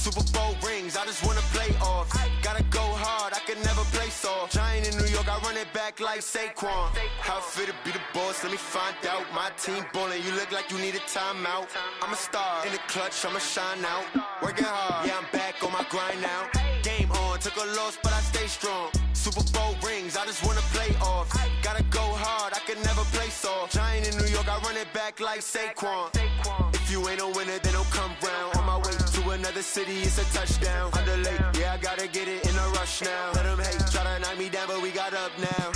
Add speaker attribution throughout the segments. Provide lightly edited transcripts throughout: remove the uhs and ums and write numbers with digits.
Speaker 1: Super Bowl rings, I just wanna play off. Gotta go hard, I can never play soft. Giant in New York, I run it back like Saquon. How it feel to be the boss, let me find out. My team ballin', you look like you need a timeout. I'm a star, in the clutch, I'ma shine out. Working hard, yeah, I'm back on my grind now. Game on, took a loss, but I stay strong. Super Bowl rings, I just wanna play off. Gotta go hard, I can never play soft. Giant in New York, I run it back like Saquon. If you ain't a winner, then don't come round. On my way to another city, it's a touchdown. Underlay, yeah, I gotta get it in a rush now. Let them hate, try to knock me down, but we got up now.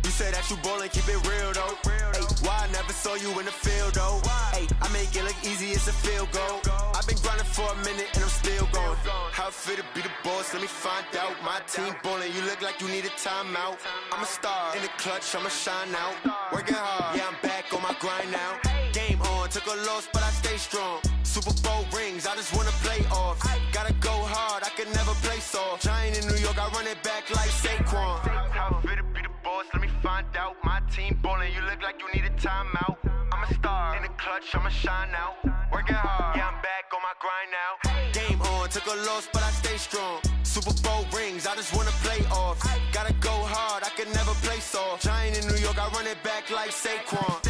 Speaker 1: You say that you ballin', keep it real though. Ay, why I never saw you in the field though? Ay, I make it look easy, it's a field goal. I've been grinding for a minute and I'm still going. How it feel to be the boss, let me find out. My team ballin', you look like you need a timeout. I'm a star, in the clutch, I'ma shine out. Working hard, yeah, I'm back on my grind now. Game on, took a loss, but I stay strong. Super Bowl rings, I just wanna play off. Gotta go hard, I can never play soft. Giant in New York, I run it back like Saquon. How it feel to be the boss, let me find out. My team ballin', you look like you need a timeout. I'm a star, in the clutch, I'ma shine out. Working hard, yeah, I'm back on my grind now. Game on, took a loss, but I stay strong. Super Bowl rings, I just wanna play off. Gotta go hard, I can never play soft. Giant in New York, I run it back like Saquon.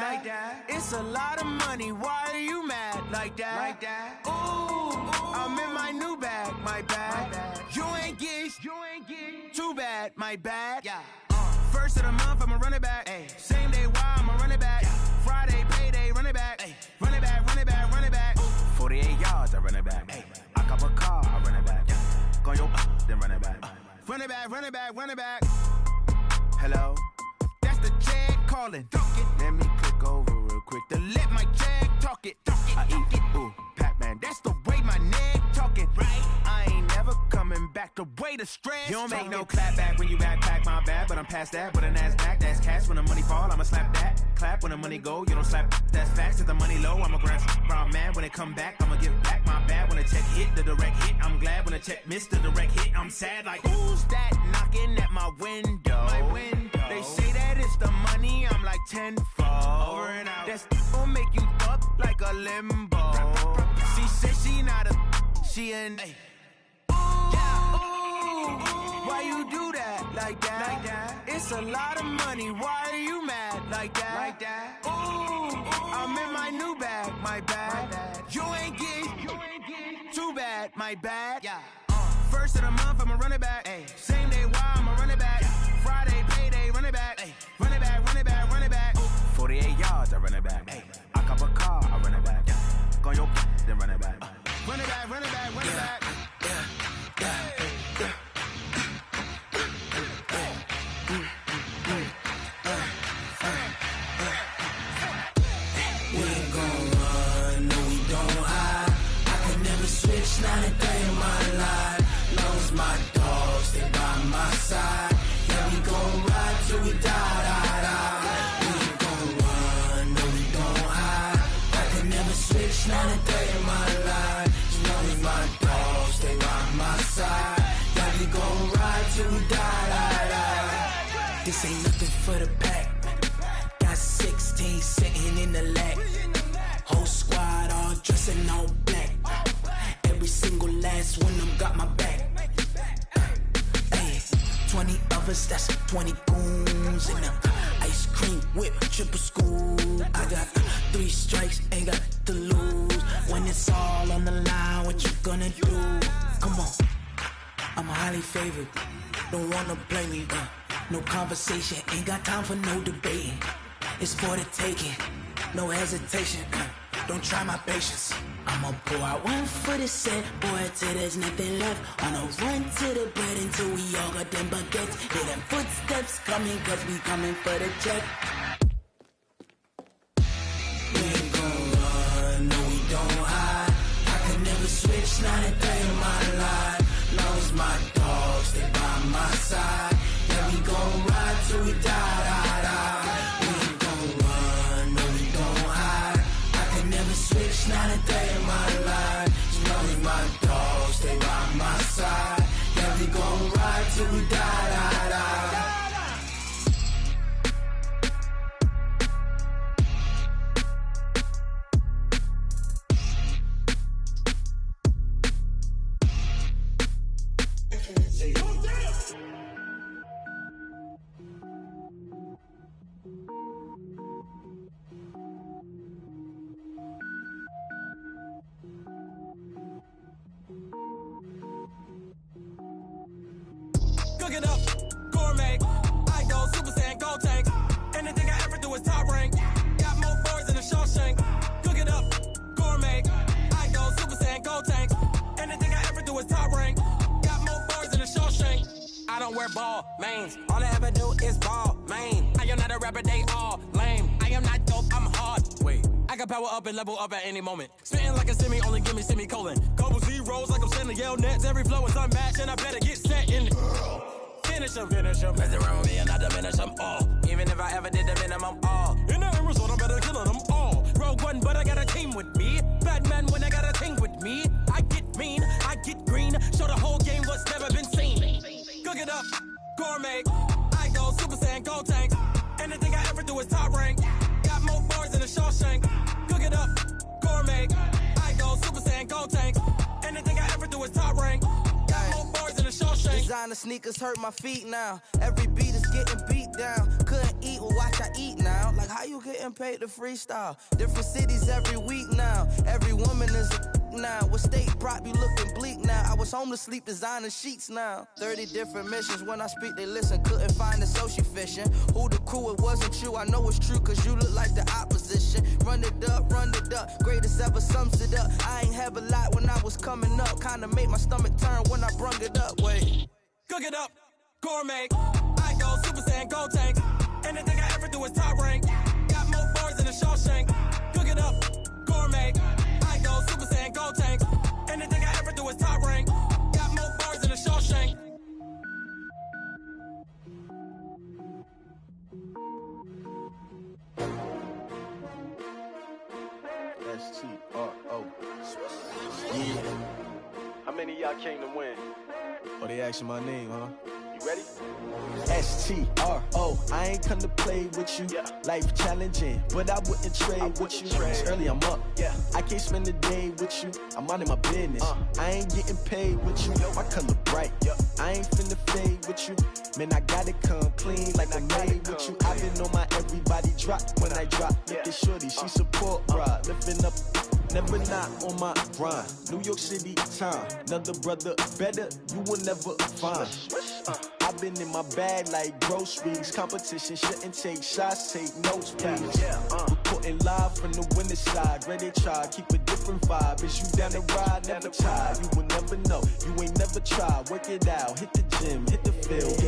Speaker 2: Like that. It's a lot of money. Why are you mad like that? Like that. Ooh, I'm in my new bag. My bad. You ain't get too bad. My bad. Yeah. First of the month, I'ma run it back. Ay. Same day, why I'ma run it back. Yeah. Friday, payday, run it back. Ay. Run it back, run it back, run it back. 48 yards, I run it back. Ay. I cop a car, I run it back. Yeah. Go yo, then run it back. Run it back, run it back, run it back. Hello. The check calling. Let me click over real quick to let my check talk it. I eat it, ooh, Pac-Man. That's the way my neck talking. Right? I ain't never coming back the way the stress. You don't make no clap back when you backpack, my bad. But I'm past that with an ass back. That's cash when the money fall. I'ma slap that. Clap when the money go. You don't slap. That's facts. If the money low, I'ma grab brown man. When it come back, I'ma give back my bad. When the check hit, the direct hit. I'm glad when the check missed the direct hit. I'm sad like who's that knocking at my window? My window. They say that it's the money, I'm like tenfold. Over and out. That's gon' make you up like a limbo. She said she not a, she an. Yeah, ooh, why you do that like that? Like that? It's a lot of money. Why are you mad like that? Like that. Ooh, I'm in my new bag. My bad. You ain't get too bad. My bad. Yeah. First of the month, I'ma run it back. Ay. Same day, why I'ma run it back. Friday, payday, run it back. Ay. Run it back, run it back, run it back. 48 yards, I run it back. Ay. I cop a car, I run it back. Go yo, then run it back. Run it back, run it back, run it back.
Speaker 3: We ain't gon' run, no we don't hide. I could never switch, not a day in my life. Long as my dogs, they by my side. Yeah, we gon' ride till we die. We ain't gon' run, no we don't hide. I could never switch, not a day in my life. As long as my dogs, they by my side. Yeah, we gon' ride till we die. This ain't nothing for the pack. Got 16 sitting in the lag. Whole squad all dressing all black. Every single last one of them got my back. Ay, 20 of us, that's 20 goons in them. Ice cream whip, triple scoop. I got 3 strikes, ain't got to lose. When it's all on the line, what you gonna do? Come on, I'm highly favored. Don't wanna blame me, no conversation, ain't got time for no debating. It's for the taking, no hesitation. Don't try my patience. I'ma pour out one for the set, boy, till there's nothing left. On a run to the bread until we all got them baguettes. Hear them footsteps coming, cause we coming for the check. We ain't gon' run,
Speaker 4: don't wear ball mains. All I ever do is ball main. I am not a rapper, they all lame. I am not dope, I'm hard. Wait, I can power up and level up at any moment. Spitting like a semi, only give me semicolon. Couple zeros like I'm sending yell nets. Every flow is unmatched and I better get set in. Finish them. Mess around with me and I diminish them all. Even if I ever did the minimum all. In the end result, I'm better killing them all. Rogue One, but I got a team with me. Batman when I got a team with me. I get mean, I get green. Show the whole game what's never been seen. Cook it up, gourmet. I go Super Saiyan, go tank. Anything I ever do is top rank. Got more bars than a Shawshank. Cook it up, gourmet. I go Super Saiyan, go tank. Anything I ever do is top rank. Got more bars than a Shawshank.
Speaker 5: Designer sneakers hurt my feet now. Every beat is getting beat down. Couldn't eat, well watch I eat now. Like how you getting paid to freestyle? Different cities every week now. Every woman is a now. What state prop you looking bleak now? I was home to sleep designing sheets now. 30 different missions. When I speak they listen. Couldn't find it so she fishing. Who the crew, it wasn't you. I know it's true cause you look like the opposition. Run it up. Greatest ever sums it up. I ain't have a lot when I was coming up. Kinda made my stomach turn when I brung it up. Wait.
Speaker 4: Cook it up, gourmet. I go Super Saiyan, go tank. Anything I ever do is top rank. Got more bars than a Shawshank. Cook it up, gourmet. I go Super Saiyan, go tank. Anything I ever do is top rank. Got more bars than a Shawshank.
Speaker 6: S-T-R-O. Yeah. How many of y'all came to win? Oh, they asking my name, huh? You ready? S-T-R-O. I ain't come to play with you. Yeah. Life challenging, but I wouldn't trade with you. It's early, I'm up. Yeah. I can't spend the day with you. I'm out of my business. I ain't getting paid with you. My color bright. I ain't finna fade with you. Man, I gotta come clean like I made with you. I've been on my everybody drop when I drop. Look at shorty, she support ride. Lifting up, never not on my grind. New York City time. Another brother better, you will never find. I've been in my bag like groceries. Competition shouldn't take shots, take notes, please. Reporting live from the winter side. Ready to try, keep a different vibe. Is you down the ride, never tired. You will never know, you ain't never tried. Work it out, hit the gym, hit the field.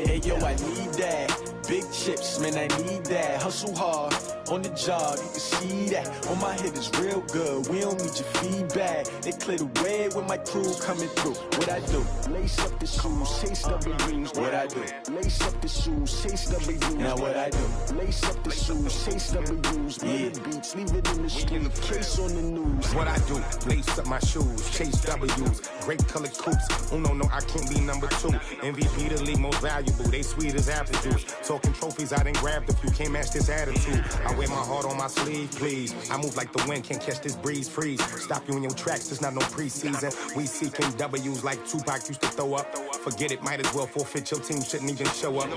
Speaker 6: Hey yo, I need that. Big chips, man, I need that. Hustle hard, on the job, you can see that. On my head is real good, we don't need your feedback. They clear the way with my crew coming through. What I do? Lace up the shoes, chase W's. What I do? Lace up the shoes, chase W's. Now what I do? Lace up the shoes, chase W's. Yeah, beats, leave it in the street, case on the news.
Speaker 7: What I do? Lace up my shoes, chase W's. Great colored coops. Oh no, I can't be number 2. MVP the league most valuable. They sweet as apple juice. Talking trophies, I done grabbed a few. Can't match this attitude. I wear my heart on my sleeve, please. I move like the wind, can't catch this breeze. Freeze. Stop you in your tracks. There's not no preseason. We seeking W's like Tupac used to throw up. Forget it, might as well forfeit. Your team shouldn't even show up.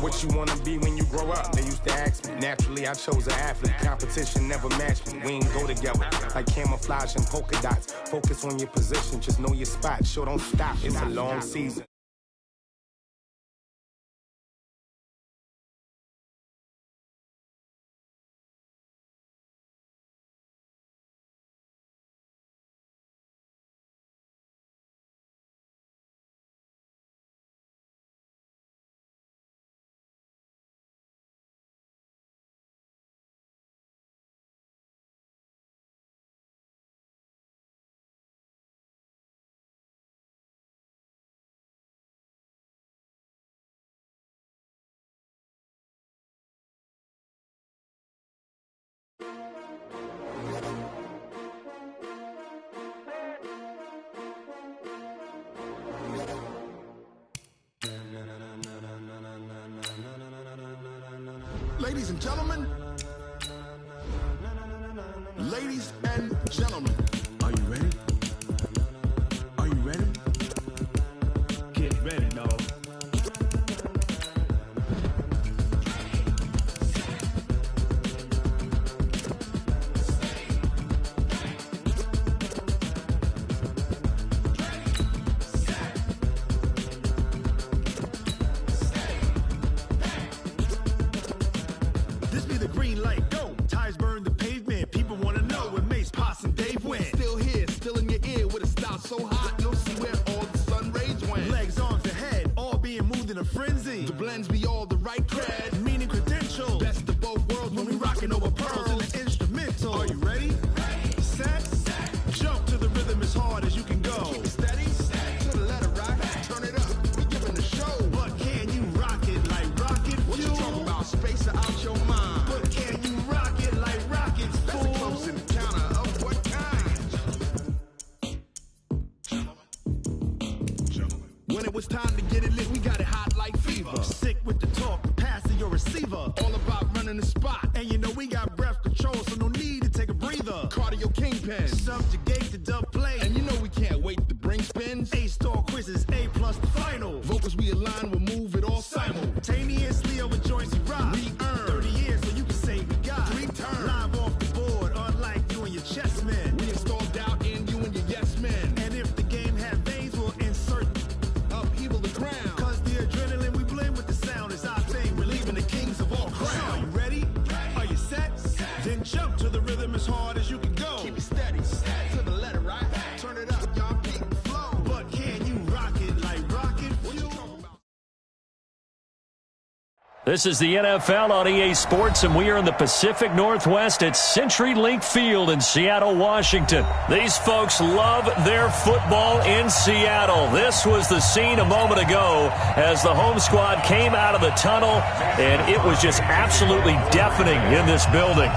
Speaker 7: What you wanna be when you grow up? They used to ask me. Naturally, I chose an athlete. Competition never matched me. We ain't go together like camouflage and polka dots. Focus on your position, just know your spot. Sure, don't stop. It's a long season.
Speaker 8: Ladies and gentlemen, ladies and gentlemen, are you ready? Are you ready? Get ready, dog. This be the green light, go. Tires burn the pavement. People wanna know when Mace, Poss, and Dave win. When it was time to get it lit, we got it hot like fever. Sick with the talk, the pass to your receiver. All about running the spot. And you know we got breath control, so no need to take a breather. Cardio kingpin, subjugate the dub play. And you know we can't wait to bring spins. A-star quizzes, A+ the final. Vocals we align, we'll move it all simultaneously over joints and rock. We earn 30 years, so you can say we got 3 turns. Live off the board, unlike you and your chess men. We install doubt in you and your yes men. And if the game had veins, we'll insert upheaval the ground. Cause the adrenaline we blend with the sound is our thing. We're leaving the kings of all crowns. Are you ready? Are you set? Then jump to the rhythm as hard as you can go. Keep it steady, to the letter, right? Turn it up, y'all keep the flow. But can you rock it like rocket fuel?
Speaker 9: This is the NFL on EA Sports, and we are in the Pacific Northwest at CenturyLink Field in Seattle, Washington. These folks love their football in Seattle. This was the scene a moment ago as the home squad came out of the tunnel, and it was just absolutely deafening in this building.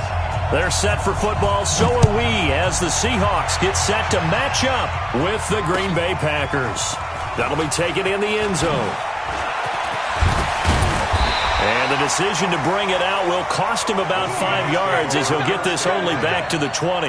Speaker 9: They're set for football, so are we, as the Seahawks get set to match up with the Green Bay Packers. That'll be taken in the end zone. And the decision to bring it out will cost him about 5 yards as he'll get this only back to the 20.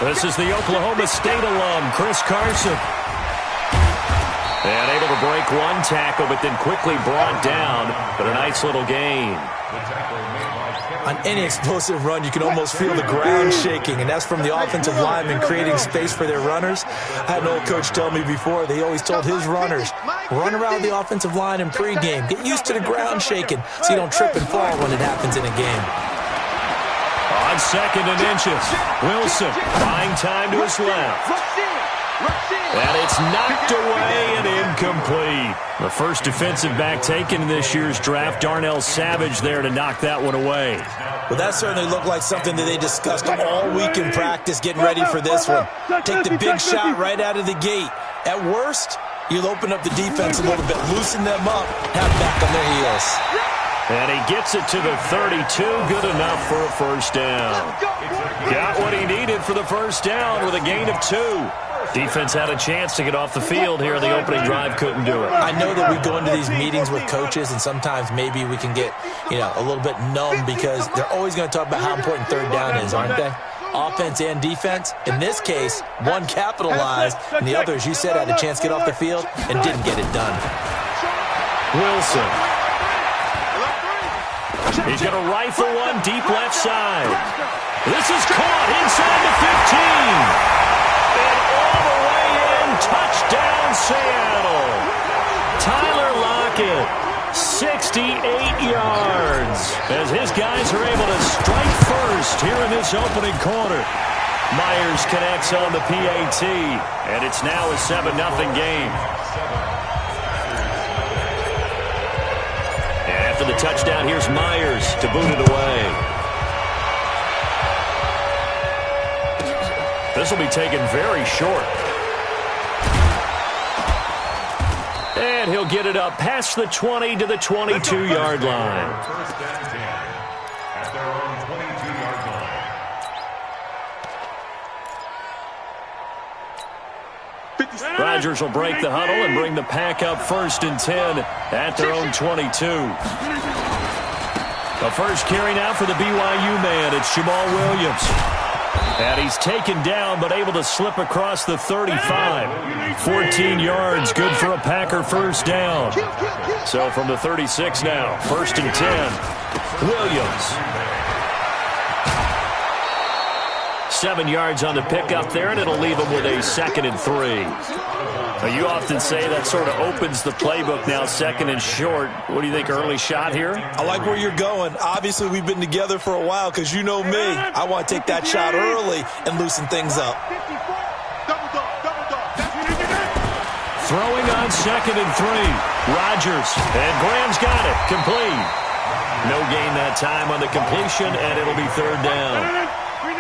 Speaker 9: This is the Oklahoma State alum, Chris Carson. And able to break one tackle, but then quickly brought down. But a nice little gain.
Speaker 10: On any explosive run, you can almost feel the ground shaking, and that's from the offensive linemen creating space for their runners. I had an old coach tell me before, they always told his runners, run around the offensive line in pregame. Get used to the ground shaking so you don't trip and fall when it happens in a game.
Speaker 9: On 2nd and inches, Wilson buying time to his left. And it's knocked away and incomplete. The first defensive back taken in this year's draft, Darnell Savage, there to knock that one away.
Speaker 10: Well, that certainly looked like something that they discussed all week in practice, getting ready for this one. Take the big shot right out of the gate. At worst, you'll open up the defense a little bit, loosen them up, have back on their heels.
Speaker 9: And he gets it to the 32. Good enough for a first down. Got what he needed for the first down with a gain of 2. Defense had a chance to get off the field here. The opening drive couldn't do it.
Speaker 10: I know that we go into these meetings with coaches, and sometimes maybe we can get, a little bit numb because they're always going to talk about how important third down is, aren't they? Offense and defense. In this case, one capitalized, and the other, as you said, had a chance to get off the field and didn't get it done.
Speaker 9: Wilson. He's going to rifle one deep left side. This is caught inside the 15. And all the way in, touchdown Seattle. Tyler Lockett, 68 yards, as his guys are able to strike first here in this opening quarter. Myers connects on the PAT, and it's now a 7-0 game. And after the touchdown, here's Myers to boot it away. This will be taken very short. And he'll get it up past the 20 to the 22-yard line.
Speaker 11: At their own 22-yard line.
Speaker 9: Rodgers will break the huddle and bring the pack up 1st and 10 at their own 22. The first carry now for the BYU man. It's Jamal Williams. And he's taken down, but able to slip across the 35. 14 yards, good for a Packer first down. So from the 36 now, 1st and 10. Williams. 7 yards on the pickup there, and it'll leave him with a 2nd and 3. Now, you often say that sort of opens the playbook now, 2nd and short. What do you think, early shot here?
Speaker 10: I like where you're going. Obviously, we've been together for a while because you know me. I want to take that shot early and loosen things up.
Speaker 9: Throwing on 2nd and 3. Rodgers, and Graham's got it. Complete. No gain that time on the completion, and it'll be 3rd down.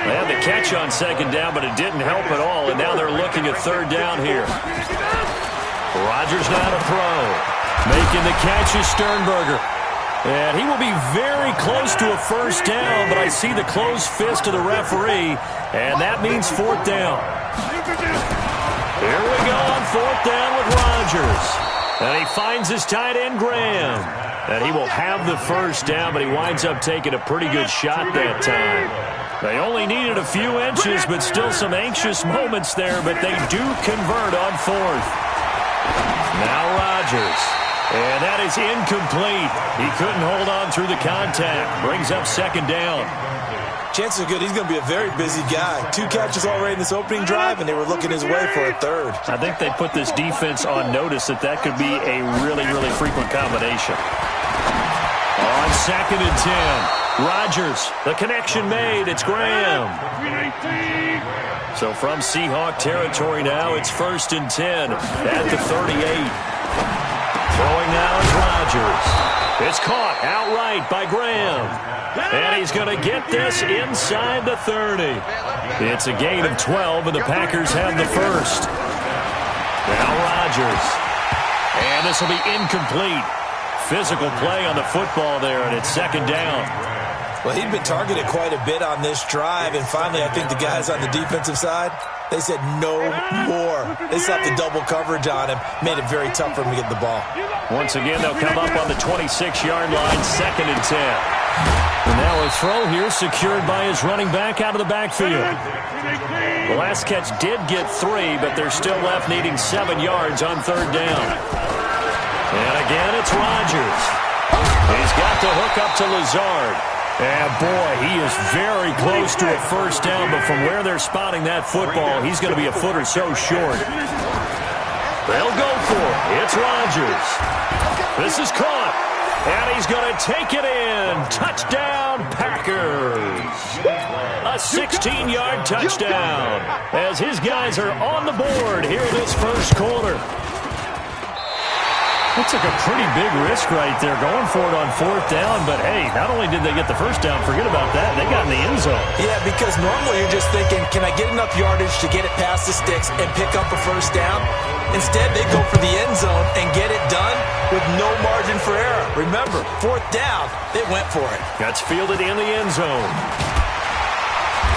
Speaker 9: They had the catch on second down, but it didn't help at all, and now they're looking at third down here. Rodgers now to throw. Making the catch is Sternberger. And he will be very close to a first down, but I see the closed fist of the referee, and that means fourth down. Here we go on fourth down with Rodgers. And he finds his tight end, Graham. And he will have the first down, but he winds up taking a pretty good shot that time. They only needed a few inches, but still some anxious moments there, but they do convert on fourth. Now Rodgers. And that is incomplete. He couldn't hold on through the contact. Brings up second down.
Speaker 10: Chances are good he's going to be a very busy guy. 2 catches already in this opening drive, and they were looking his way for a third.
Speaker 9: I think they put this defense on notice that that could be a really, really frequent combination. On second and 10, Rodgers. The connection made. It's Graham. So from Seahawk territory now, it's first and 10 at the 38. Throwing now is Rodgers. It's caught outright by Graham. And he's going to get this inside the 30. It's a gain of 12, and the Packers have the first. Now Rodgers. And this will be incomplete. Physical play on the football there, and it's second down.
Speaker 10: Well, he'd been targeted quite a bit on this drive, and finally I think the guys on the defensive side, they said no more. They slapped the double coverage on him, made it very tough for him to get the ball.
Speaker 9: Once again, they'll come up on the 26-yard line, second and 10. And now a throw here secured by his running back out of the backfield. The last catch did get 3, but they're still left needing 7 yards on third down. And again, it's Rodgers. He's got the hook up to Lazard. And, boy, he is very close to a first down, but from where they're spotting that football, he's going to be a foot or so short. They'll go for it. It's Rodgers. This is caught. And he's going to take it in. Touchdown, Packers. A 16-yard touchdown as his guys are on the board here this first quarter. That took a pretty big risk right there, going for it on fourth down. But, hey, not only did they get the first down, forget about that, they got in the end zone.
Speaker 10: Yeah, because normally you're just thinking, can I get enough yardage to get it past the sticks and pick up a first down? Instead, they go for the end zone and get it done with no margin for error. Remember, fourth down, they went for it.
Speaker 9: That's fielded in the end zone.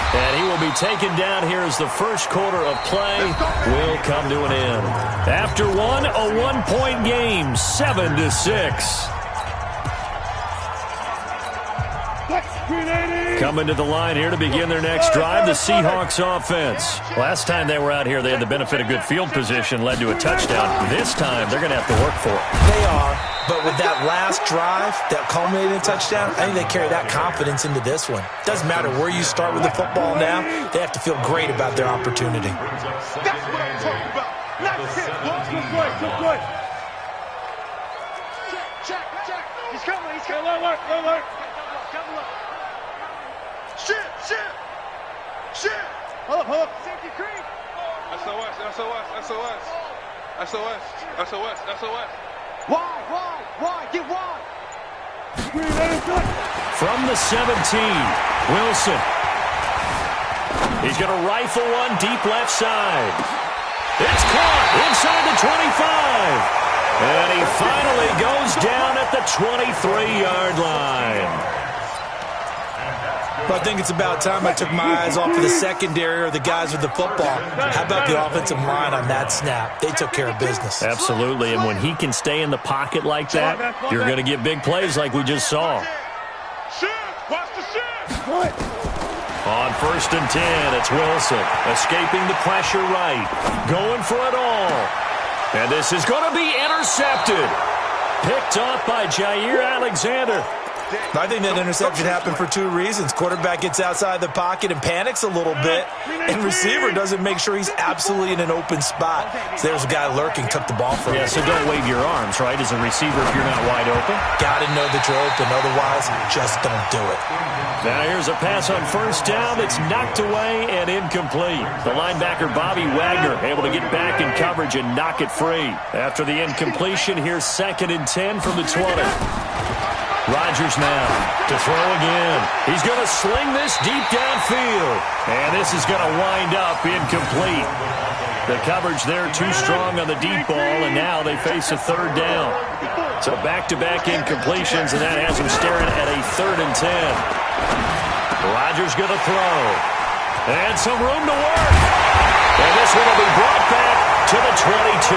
Speaker 9: And he will be taken down here as the first quarter of play will come to an end. After one, a one-point game, 7-6. Coming to the line here to begin their next drive, the Seahawks offense. Last time they were out here, they had the benefit of good field position, led to a touchdown. This time, they're going to have to work for it.
Speaker 10: They are, but with that last drive, that culminating touchdown, I think they carry that confidence into this one. Doesn't matter where you start with the football now, they have to feel great about their opportunity.
Speaker 8: That's what I'm talking about. Nice hit, boy. Good. Check. He's coming. Alert. Shit. Hold up. Safety creek. SOS. Why? Get wide.
Speaker 9: From the 17, Wilson. He's going to rifle one deep left side. It's caught inside the 25. And he finally goes down at the 23-yard line.
Speaker 10: But I think it's about time I took my eyes off of the secondary or the guys with the football. How about the offensive line on that snap? They took care of business.
Speaker 9: Absolutely, and when he can stay in the pocket like that, you're going to get big plays like we just saw. On first and 10, it's Wilson, escaping the pressure right, going for it all. And this is going to be intercepted. Picked off by Jair Alexander.
Speaker 10: I think that interception happened for 2 reasons. Quarterback gets outside the pocket and panics a little bit, and receiver doesn't make sure he's absolutely in an open spot. So there's a guy lurking, took the ball from him.
Speaker 9: Yeah, so don't wave your arms, right, as a receiver if you're not wide open.
Speaker 10: Got to know that you're open, otherwise just don't do it.
Speaker 9: Now here's a pass on first down that's knocked away and incomplete. The linebacker Bobby Wagner able to get back in coverage and knock it free. After the incompletion, here's second and 10 from the 20. Rodgers now to throw again. He's going to sling this deep downfield. And this is going to wind up incomplete. The coverage there too strong on the deep ball, and now they face a third down. So back-to-back incompletions, and that has them staring at a 3rd and 10. Rodgers going to throw. And some room to work. And this one will be brought back to the 22.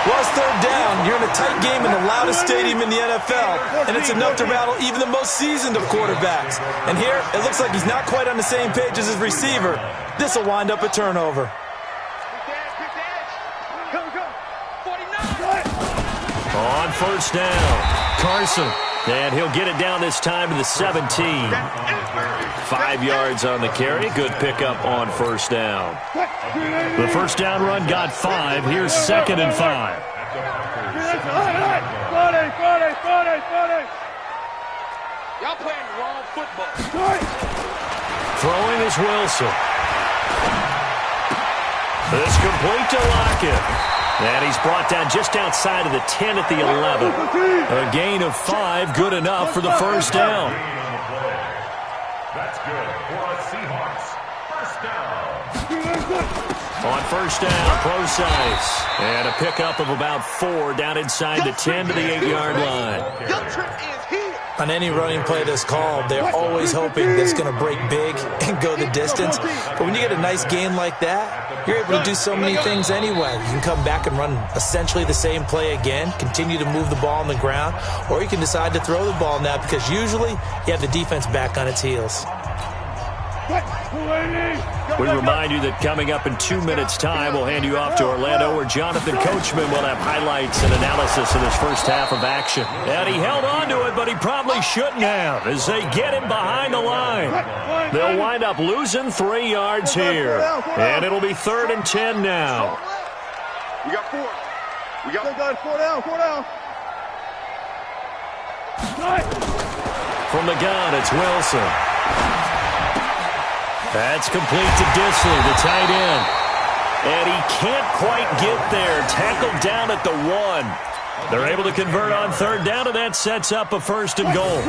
Speaker 10: Well, it's 3rd down. You're in a tight game in the loudest stadium in the NFL, and it's enough to rattle even the most seasoned of quarterbacks. And here, it looks like he's not quite on the same page as his receiver. This will wind up a turnover.
Speaker 9: On 1st down, Carson. And he'll get it down this time to the 17. 5 yards on the carry. Good pickup on 1st down. The 1st down run got 5. Here's 2nd and 5.
Speaker 12: Y'all playing the wrong football.
Speaker 9: Throwing is Wilson. This complete to Lockett. And he's brought down just outside of the 10 at the 11. A gain of 5, good enough for the 1st down.
Speaker 11: That's good for a Seahawks. 1st down.
Speaker 9: On 1st down, Procise. And a pickup of about 4 down inside the 10 to the 8-yard line.
Speaker 10: On any running play that's called, they're always hoping that it's going to break big and go the distance. But when you get a nice game like that, you're able to do so many things anyway. You can come back and run essentially the same play again, continue to move the ball on the ground, or you can decide to throw the ball now because usually you have the defense back on its heels.
Speaker 9: We remind you that coming up in 2 minutes' time, we'll hand you off to Orlando, where Jonathan Coachman will have highlights and analysis of this first half of action. And he held on to it, but he probably shouldn't have, as they get him behind the line. They'll wind up losing 3 yards here. And it'll be 3rd and 10 now.
Speaker 12: We got 4. We got
Speaker 8: 4 down.
Speaker 9: From the gun, it's Wilson. That's complete to Disley, the tight end. And he can't quite get there. Tackled down at the 1. They're able to convert on 3rd down, and that sets up a 1st and goal.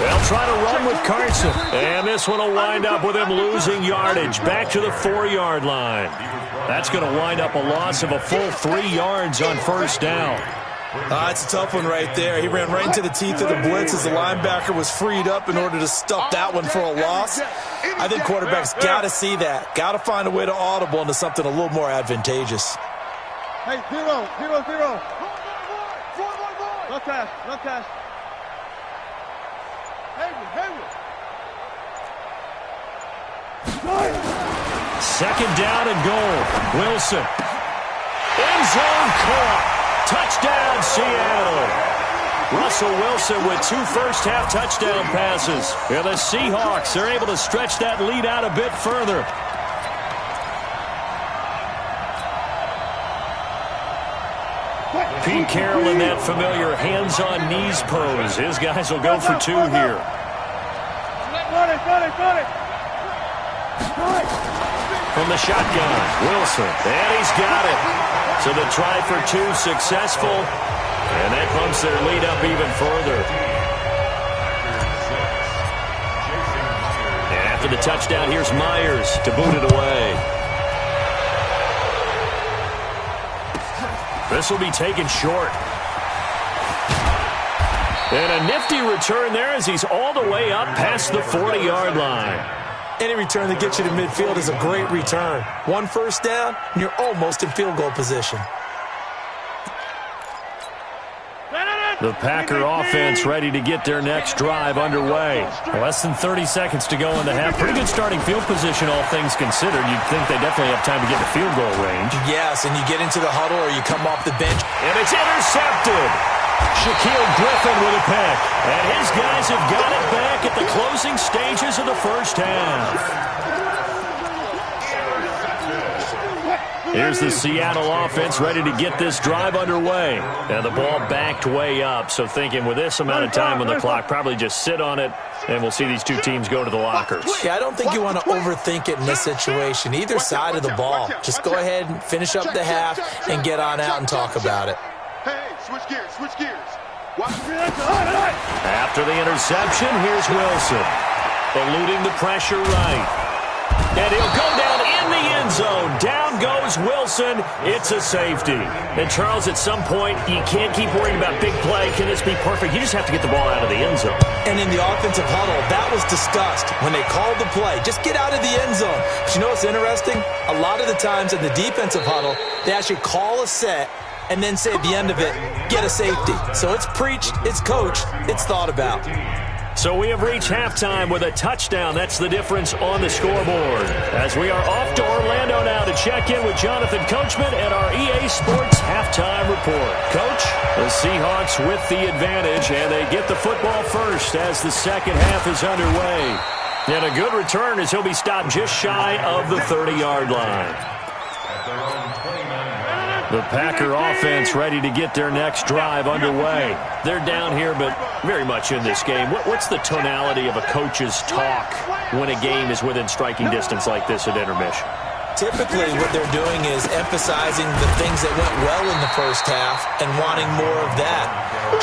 Speaker 9: They'll try to run with Carson. And this one will wind up with him losing yardage. Back to the 4-yard line. That's going to wind up a loss of a full 3 yards on 1st down.
Speaker 10: It's a tough one right there. He ran right into the teeth of the blitz as the linebacker was freed up in order to stuff that one for a loss. I think quarterbacks got to see that. Got to find a way to audible into something a little more advantageous.
Speaker 8: Hey, 0. Left hash.
Speaker 9: Second down and goal. Wilson. End zone caught. Touchdown, Seattle. Russell Wilson with 2 first-half touchdown passes. And the Seahawks are able to stretch that lead out a bit further. Pete Carroll in that familiar hands-on knees pose. His guys will go for 2 here. From the shotgun, Wilson. And he's got it. So the try for 2 successful, and that bumps their lead up even further. And after the touchdown, here's Myers to boot it away. This will be taken short. And a nifty return there as he's all the way up past the 40-yard line.
Speaker 10: Any return that gets you to midfield is a great return. 1 first down, and you're almost in field goal position.
Speaker 9: The Packer offense ready to get their next drive underway. Less than 30 seconds to go in the half. Pretty good starting field position, all things considered. You'd think they definitely have time to get to field goal range.
Speaker 10: Yes, and you get into the huddle or you come off the bench.
Speaker 9: And it's intercepted. Shaquille Griffin with a pick. And his guys have got it back at the closing stages of the first half. Here's the Seattle offense ready to get this drive underway. And the ball backed way up, so thinking with this amount of time on the clock, probably just sit on it, and we'll see these two teams go to the lockers.
Speaker 10: Yeah, I don't think you want to overthink it in this situation. Either side of the ball. Just go ahead and finish up the half and get on out and talk about it.
Speaker 12: Hey, switch gears, switch gears.
Speaker 9: After the interception, here's Wilson. Eluding the pressure right. And he'll go down in the end zone. Down goes Wilson. It's a safety. And, Charles, at some point, you can't keep worrying about big play. Can this be perfect? You just have to get the ball out of the end zone.
Speaker 10: And in the offensive huddle, that was discussed when they called the play. Just get out of the end zone. But you know what's interesting? A lot of the times in the defensive huddle, they actually call a set and then say at the end of it, get a safety. So it's preached, it's coached, it's thought about.
Speaker 9: So we have reached halftime with a touchdown. That's the difference on the scoreboard. As we are off to Orlando now to check in with Jonathan Coachman and our EA Sports Halftime Report. Coach, the Seahawks with the advantage, and they get the football first as the second half is underway. And a good return as he'll be stopped just shy of the 30-yard line. The Packer offense ready to get their next drive underway. They're down here, but very much in this game. What's the tonality of a coach's talk when a game is within striking distance like this at intermission?
Speaker 10: Typically, what they're doing is emphasizing the things that went well in the first half and wanting more of that.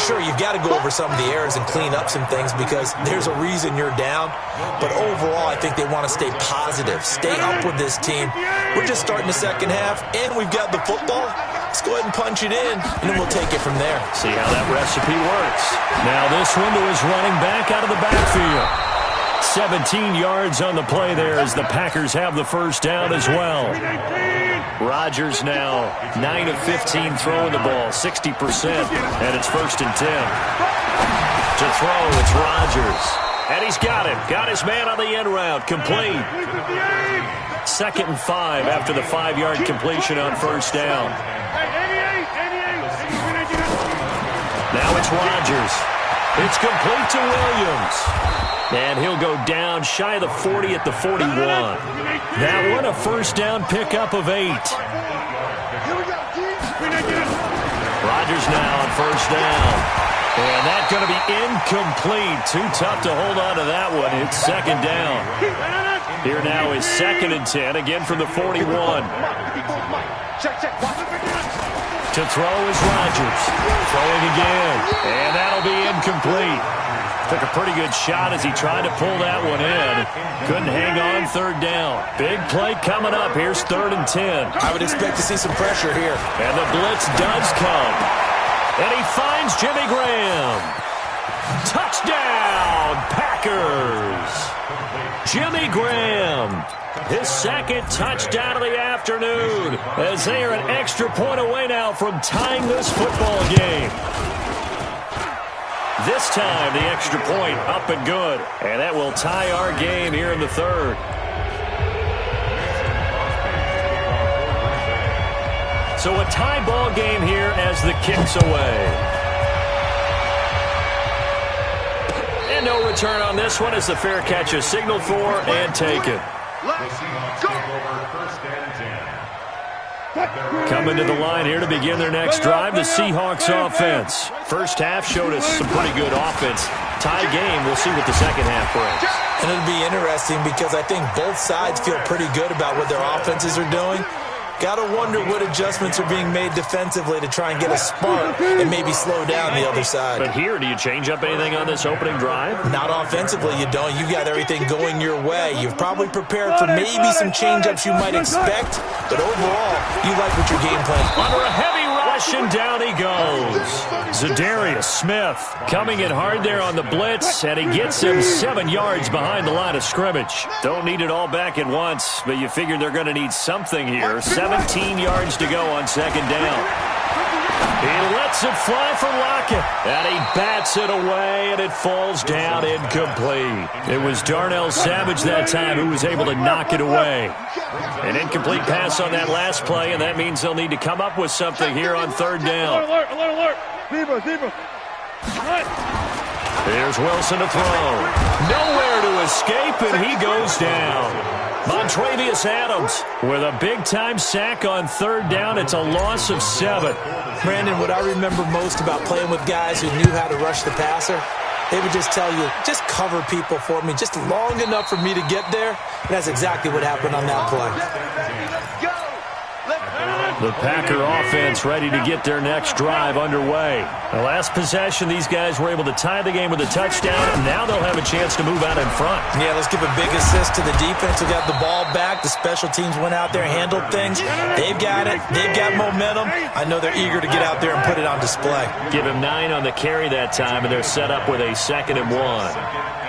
Speaker 10: Sure, you've got to go over some of the errors and clean up some things because there's a reason you're down. But overall, I think they want to stay positive, stay up with this team. We're just starting the second half, and we've got the football. Let's go ahead and punch it in, and then we'll take it from there.
Speaker 9: See how that recipe works. Now this one to his running back out of the backfield. 17 yards on the play there as the Packers have the first down as well. Rodgers now 9 of 15 throwing the ball, 60%, and it's 1st and 10. To throw, it's Rodgers. And he's got him. Got his man on the end route. Complete. 2nd and 5 after the 5-yard completion on first down. Now it's Rodgers. It's complete to Williams. And he'll go down shy of the 40 at the 41. That one a first down pickup of 8. Rodgers now on first down. And that's going to be incomplete. Too tough to hold on to that one. It's 2nd down. Here now is 2nd and 10, again from the 41. To throw is Rodgers. Throwing again. And that'll be incomplete. Took a pretty good shot as he tried to pull that one in. Couldn't hang on 3rd down. Big play coming up. Here's 3rd and 10.
Speaker 10: I would expect to see some pressure here.
Speaker 9: And the blitz does come. And he finds Jimmy Graham. Touchdown, Packers. Jimmy Graham. His 2nd touchdown of the afternoon as they are an extra point away now from tying this football game. This time, the extra point up and good. And that will tie our game here in the 3rd. So a tie ball game here as the kick's away. And no return on this one as the fair catch is signaled for and taken. Coming to the line here to begin their next drive, the Seahawks offense. First half showed us some pretty good offense. Tie game, we'll see what the second half brings.
Speaker 10: And it'll be interesting because I think both sides feel pretty good about what their offenses are doing. Got to wonder what adjustments are being made defensively to try and get a spark and maybe slow down the other side.
Speaker 9: But here, do you change up anything on this opening drive?
Speaker 10: Not offensively, you don't. You got everything going your way. You've probably prepared for maybe some change-ups you might expect, but overall, you like what your game plan is.
Speaker 9: Under a heavy rush, and down he goes. Zadarius Smith coming in hard there on the blitz, and he gets him 7 yards behind the line of scrimmage. Don't need it all back at once, but you figure they're going to need something here. 17 yards to go on 2nd down. He lets it fly for Lockett, and he bats it away, and it falls down incomplete. It was Darnell Savage that time who was able to knock it away. An incomplete pass on that last play, and that means they'll need to come up with something here on 3rd down.
Speaker 12: Alert, alert, alert. Zebra, zebra.
Speaker 9: Here's Wilson to throw. Nowhere to escape, and he goes down. Montravius Adams with a big-time sack on third down. It's a loss of 7.
Speaker 10: Brandon, what I remember most about playing with guys who knew how to rush the passer, they would just tell you, just cover people for me, just long enough for me to get there. And that's exactly what happened on that play.
Speaker 9: The Packer offense ready to get their next drive underway. The last possession, these guys were able to tie the game with a touchdown, and now they'll have a chance to move out in front.
Speaker 10: Yeah, let's give a big assist to the defense who got the ball back. The special teams went out there, handled things. They've got it. They've got momentum. I know they're eager to get out there and put it on display.
Speaker 9: Give him 9 on the carry that time, and they're set up with a 2nd and 1.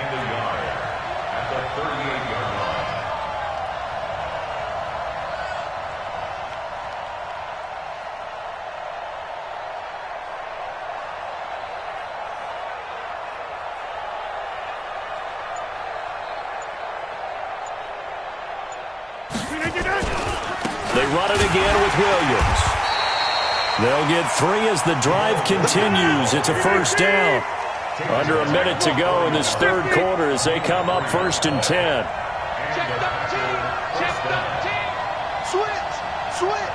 Speaker 9: They run it again with Williams. They'll get 3 as the drive continues. It's a first down. Under a minute to go in this third quarter as they come up 1st and 10.
Speaker 12: Check 13. Check 13. Switch. Switch.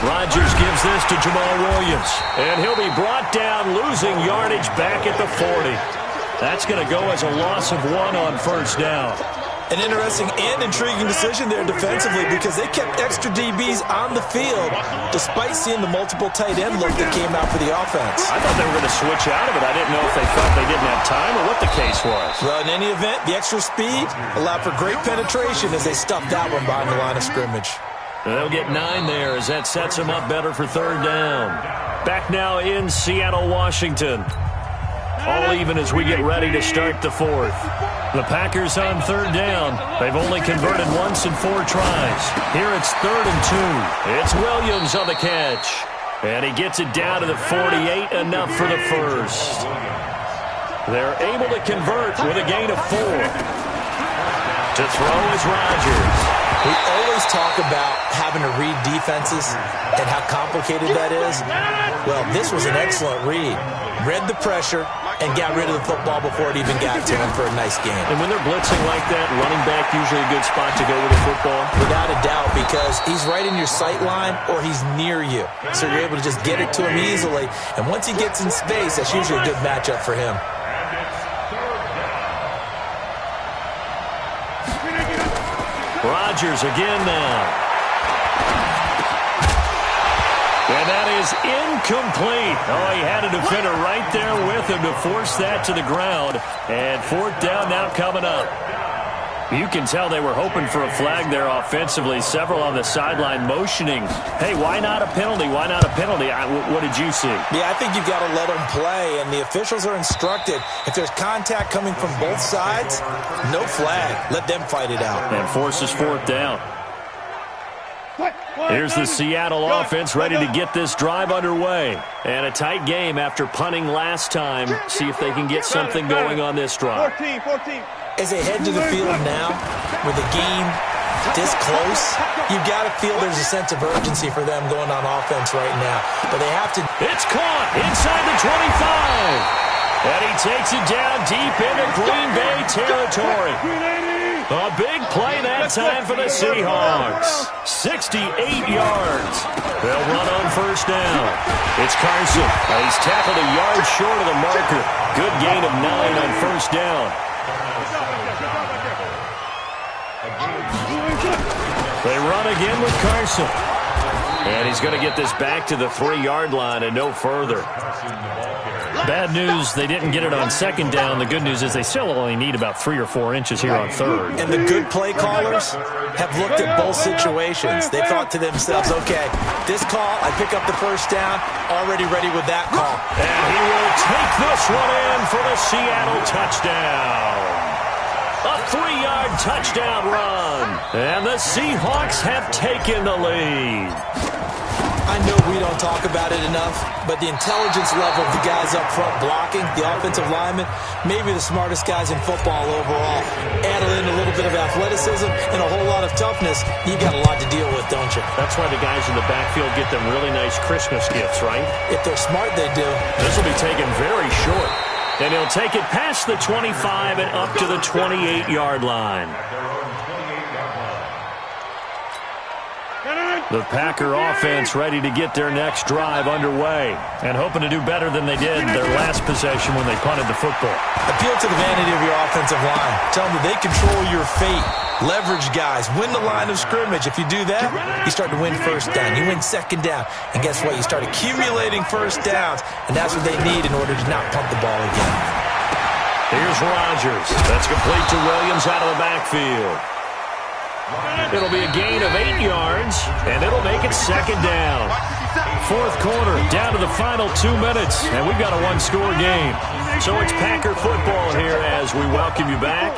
Speaker 9: Rodgers gives this to Jamal Williams, and he'll be brought down, losing yardage back at the 40. That's going to go as a loss of 1 on first down.
Speaker 10: An interesting and intriguing decision there defensively because they kept extra DBs on the field despite seeing the multiple tight end look that came out for the offense.
Speaker 9: I thought they were going to switch out of it. I didn't know if they felt they didn't have time or what the case was.
Speaker 10: Well, in any event, the extra speed allowed for great penetration as they stuffed that one behind the line of scrimmage.
Speaker 9: And they'll get 9 there as that sets them up better for third down. Back now in Seattle, Washington. All even as we get ready to start the 4th. The Packers on third down. They've only converted once in 4 tries. Here it's 3rd and 2. It's Williams on the catch. And he gets it down to the 48, enough for the first. They're able to convert with a gain of 4. To throw is Rodgers.
Speaker 10: We always talk about having to read defenses and how complicated that is. Well, this was an excellent read. Read the pressure and got rid of the football before it even got to him for a nice game.
Speaker 9: And when they're blitzing like that, running back usually a good spot to go with the football?
Speaker 10: Without a doubt, because he's right in your sight line or he's near you. So you're able to just get it to him easily. And once he gets in space, that's usually a good matchup for him.
Speaker 9: Rodgers again now. And that is incomplete. Oh, he had a defender right there with him to force that to the ground. And 4th down now coming up. You can tell they were hoping for a flag there offensively. Several on the sideline motioning. Hey, why not a penalty? Why not a penalty? What did you see?
Speaker 10: Yeah, I think you've got to let them play, and the officials are instructed. If there's contact coming from both sides, no flag. Let them fight it out.
Speaker 9: And forces 4th down. Here's the Seattle offense ready to get this drive underway. And a tight game after punting last time. See if they can get something going on this drive.
Speaker 12: 14.
Speaker 10: As they head to the field now, with the game this close, you've got to feel there's a sense of urgency for them going on offense right now. But they have to...
Speaker 9: It's caught inside the 25. And he takes it down deep into Green Bay territory. A big play that time for the Seahawks. 68 yards. They'll run on first down. It's Carson. He's tackled a yard short of the marker. Good gain of 9 on first down. They run again with Carson. And he's going to get this back to the 3-yard line and no further. Bad news, they didn't get it on second down. The good news is they still only need about 3 or 4 inches here on third.
Speaker 10: And the good play callers have looked at both situations. They thought to themselves, okay, this call, I pick up the first down, already ready with that call.
Speaker 9: And he will take this one in for the Seattle touchdown. A 3-yard touchdown run. And the Seahawks have taken the lead.
Speaker 10: I know we don't talk about it enough, but the intelligence level of the guys up front blocking, the offensive linemen, maybe the smartest guys in football overall. Add in a little bit of athleticism and a whole lot of toughness, you got a lot to deal with, don't you?
Speaker 9: That's why the guys in the backfield get them really nice Christmas gifts, right?
Speaker 10: If they're smart, they do.
Speaker 9: This will be taken very short. And he'll take it past the 25 and up to the 28-yard line. The Packer offense ready to get their next drive underway and hoping to do better than they did their last possession when they punted the football.
Speaker 10: Appeal to the vanity of your offensive line. Tell them that they control your fate. Leverage guys. Win the line of scrimmage. If you do that, you start to win first down. You win second down. And guess what? You start accumulating first downs. And that's what they need in order to not punt the ball again.
Speaker 9: Here's Rodgers. That's complete to Williams out of the backfield. It'll be a gain of 8 yards, and it'll make it second down. Fourth quarter, down to the final 2 minutes, and we've got a one-score game. So it's Packer football here as we welcome you back.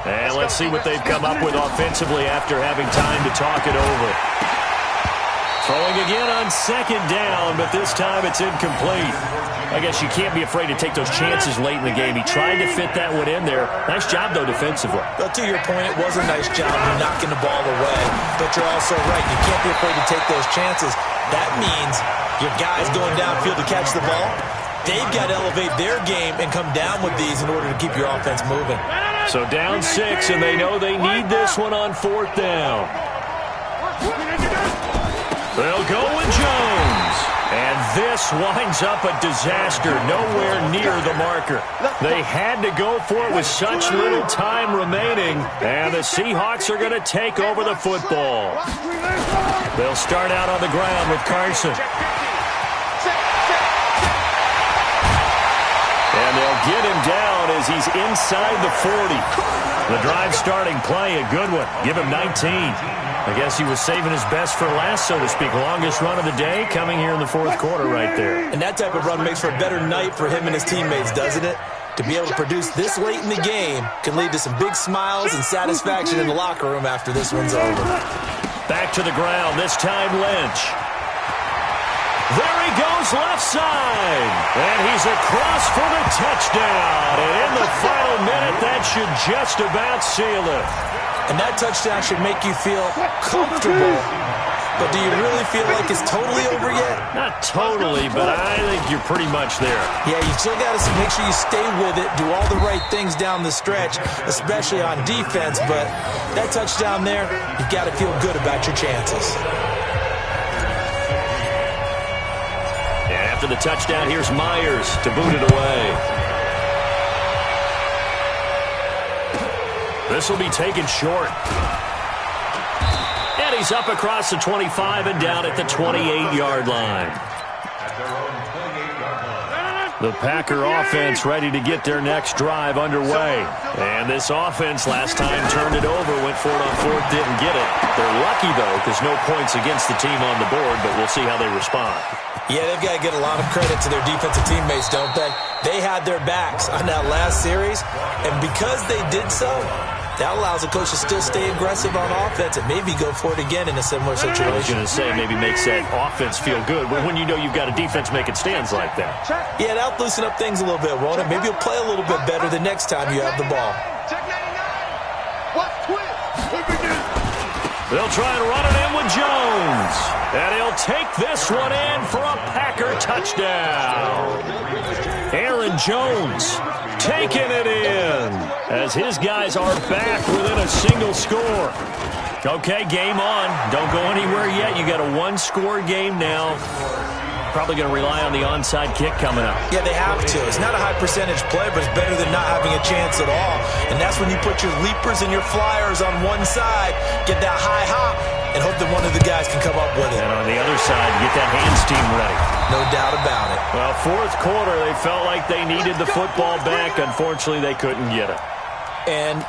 Speaker 9: And let's see what they've come up with offensively after having time to talk it over. Throwing again on second down, but this time it's incomplete. I guess you can't be afraid to take those chances late in the game. He tried to fit that one in there. Nice job, though, defensively.
Speaker 10: Well, to your point, it was a nice job knocking the ball away. But you're also right. You can't be afraid to take those chances. That means your guys going downfield to catch the ball, they've got to elevate their game and come down with these in order to keep your offense moving.
Speaker 9: So down 6, and they know they need this one on fourth down. They'll go with Jones. And this winds up a disaster, nowhere near the marker. They had to go for it with such little time remaining, and the Seahawks are going to take over the football. They'll start out on the ground with Carson. And they'll get him down as he's inside the 40. The drive starting play, a good one. Give him 19. I guess he was saving his best for last, so to speak. Longest run of the day coming here in the fourth quarter right there.
Speaker 10: And that type of run makes for a better night for him and his teammates, doesn't it? To be able to produce this late in the game can lead to some big smiles and satisfaction in the locker room after this one's over.
Speaker 9: Back to the ground, this time Lynch. There he goes left side. And he's across for the touchdown. And in the final minute, that should just about seal it.
Speaker 10: And that touchdown should make you feel comfortable. But do you really feel like it's totally over yet?
Speaker 9: Not totally, but I think you're pretty much there.
Speaker 10: Yeah, you still got to make sure you stay with it, do all the right things down the stretch, especially on defense. But that touchdown there, you've got to feel good about your chances.
Speaker 9: And after the touchdown, here's Myers to boot it away. This will be taken short. And he's up across the 25 and down at the 28-yard line. The Packer offense ready to get their next drive underway. And this offense last time turned it over, went for it on fourth, didn't get it. They're lucky, though, because no points against the team on the board, but we'll see how they respond.
Speaker 10: Yeah, they've got to get a lot of credit to their defensive teammates, don't they? They had their backs on that last series, and because they did so, that allows the coach to still stay aggressive on offense and maybe go for it again in a similar situation.
Speaker 9: I was going to say maybe makes that offense feel good, but when you know you've got a defense making stands like that.
Speaker 10: Yeah, that'll loosen up things a little bit, won't it? Maybe you'll play a little bit better the next time you have the ball.
Speaker 9: They'll try and run it in with Jones. And he'll take this one in for a Packer touchdown. Aaron Jones taking it in as his guys are back within a single score. Okay, game on. Don't go anywhere yet. You got a one-score game now. Probably going to rely on the onside kick coming up.
Speaker 10: Yeah, they have to. It's not a high-percentage play, but it's better than not having a chance at all. And that's when you put your leapers and your flyers on one side, get that high hop, and hope that one of the guys can come up with it.
Speaker 9: And on the other side, get that hands team ready.
Speaker 10: No doubt about it.
Speaker 9: Well, fourth quarter, they felt like they needed the football back. Unfortunately, they couldn't get it.
Speaker 10: And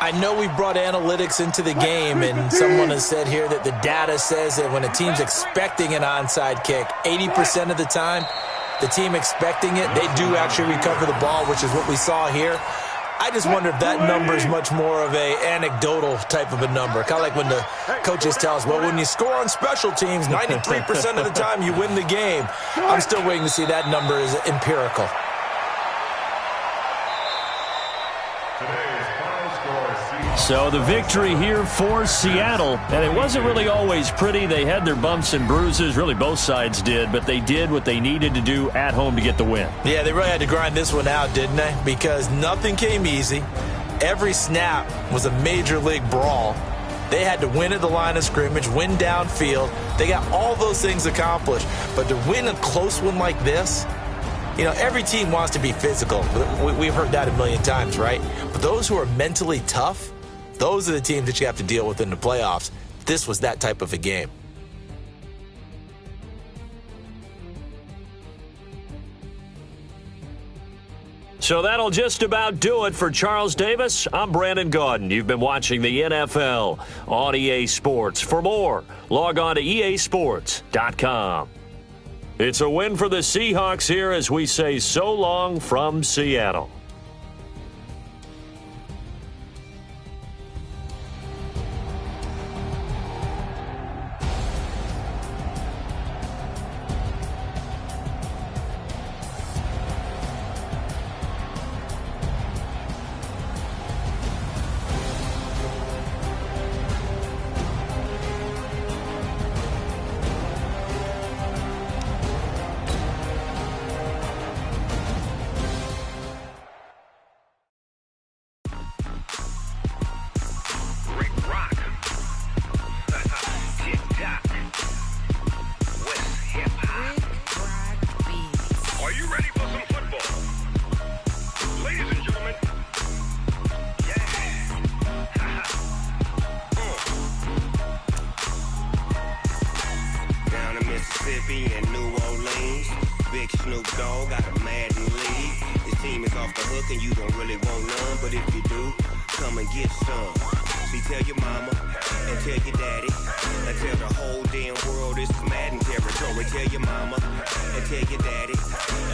Speaker 10: I know we brought analytics into the game, and someone has said here that the data says that when a team's expecting an onside kick, 80% of the time, the team expecting it, they do actually recover the ball, which is what we saw here. I just wonder if that number is much more of a anecdotal type of a number. Kind of like when the coaches tell us, well, when you score on special teams, 93% of the time you win the game. I'm still waiting to see that number is empirical.
Speaker 9: So the victory here for Seattle, and it wasn't really always pretty. They had their bumps and bruises, really both sides did, but they did what they needed to do at home to get the win.
Speaker 10: Yeah, they really had to grind this one out, didn't they? Because nothing came easy. Every snap was a major league brawl. They had to win at the line of scrimmage, win downfield. They got all those things accomplished. But to win a close one like this, you know, every team wants to be physical. We've heard that a million times, right? But those who are mentally tough, those are the teams that you have to deal with in the playoffs. This was that type of a game.
Speaker 9: So that'll just about do it for Charles Davis. I'm Brandon Gaudin. You've been watching the NFL on EA Sports. For more, log on to easports.com. It's a win for the Seahawks here as we say so long from Seattle.
Speaker 13: Mississippi and New Orleans. Big Snoop Dogg got a Madden league. This team is off the hook and you don't really want none, but if you do, come and get some. See, tell your mama and tell your daddy and tell the whole damn world this is Madden territory. Tell your mama and tell your daddy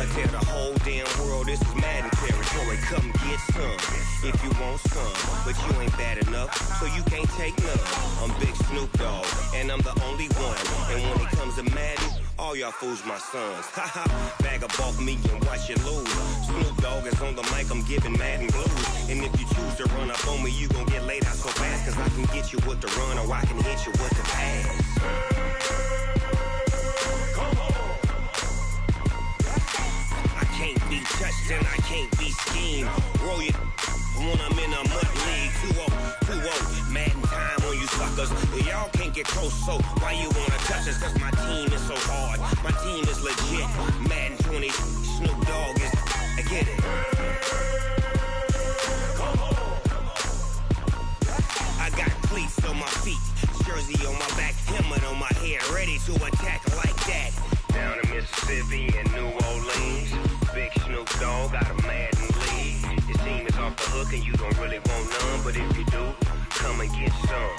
Speaker 13: and tell the whole damn world this is Madden territory. Come get some if you want some, but you ain't bad enough, so you can't take none. I'm Big Snoop Dogg and I'm the only one, and when it comes to Madden, all y'all fools my sons. Haha, bag up off me and watch you lose. Snoop Dogg is on the mic, I'm giving Madden blues. And if you choose to run up on me, you gon' get laid out so fast, cause I can get you with the run or I can hit you with the pass. I can't be touched and I can't be schemed. Roll you when I'm in a mud league. 2-0, Madden time on you suckers. Y'all can't get close, so why you wanna touch us? Cause my team is so hard. My team is legit. Madden 20, Snoop Dogg is, I get it. I got cleats on my feet, jersey on my back, helmet on my head, ready to attack like that. Down in Mississippi and New Orleans, Big Snoop Dogg got a Madden league. This team is off the hook and you don't really want none, but if you do, come and get some.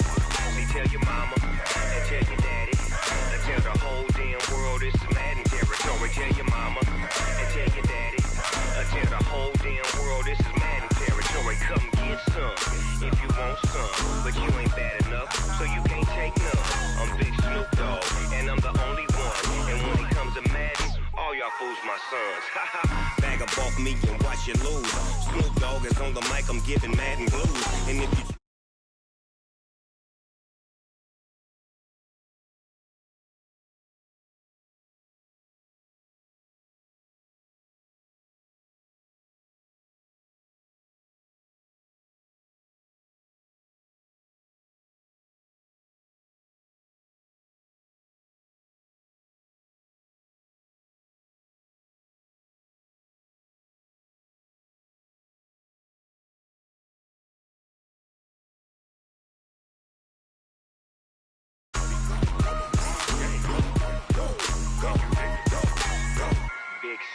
Speaker 13: See, tell your mama and tell your daddy and tell the whole damn world this is Madden territory. Tell your mama and tell your daddy and tell the whole damn world this is Madden territory. Come get some if you want some, but you ain't bad enough, so you can't take none. I'm Big Snoop Dogg and I'm the only one, and when it comes to Madden, all y'all fools my sons. Bag up off me and watch you lose. Snoop Dogg is on the mic, I'm giving Madden blues, and if you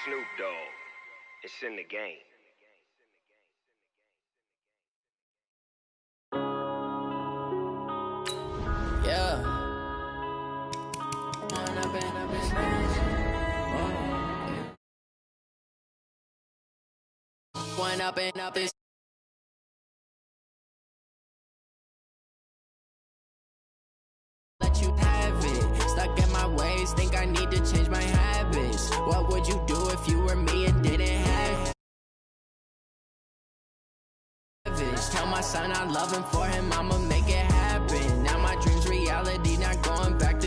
Speaker 13: Snoop Dogg, it's in the game.
Speaker 14: Yeah. One up and up is ways, think I need to change my habits. What would you do if you were me and didn't have? Tell my son I love him, for him I'ma make it happen. Now my dream's reality, not going back to.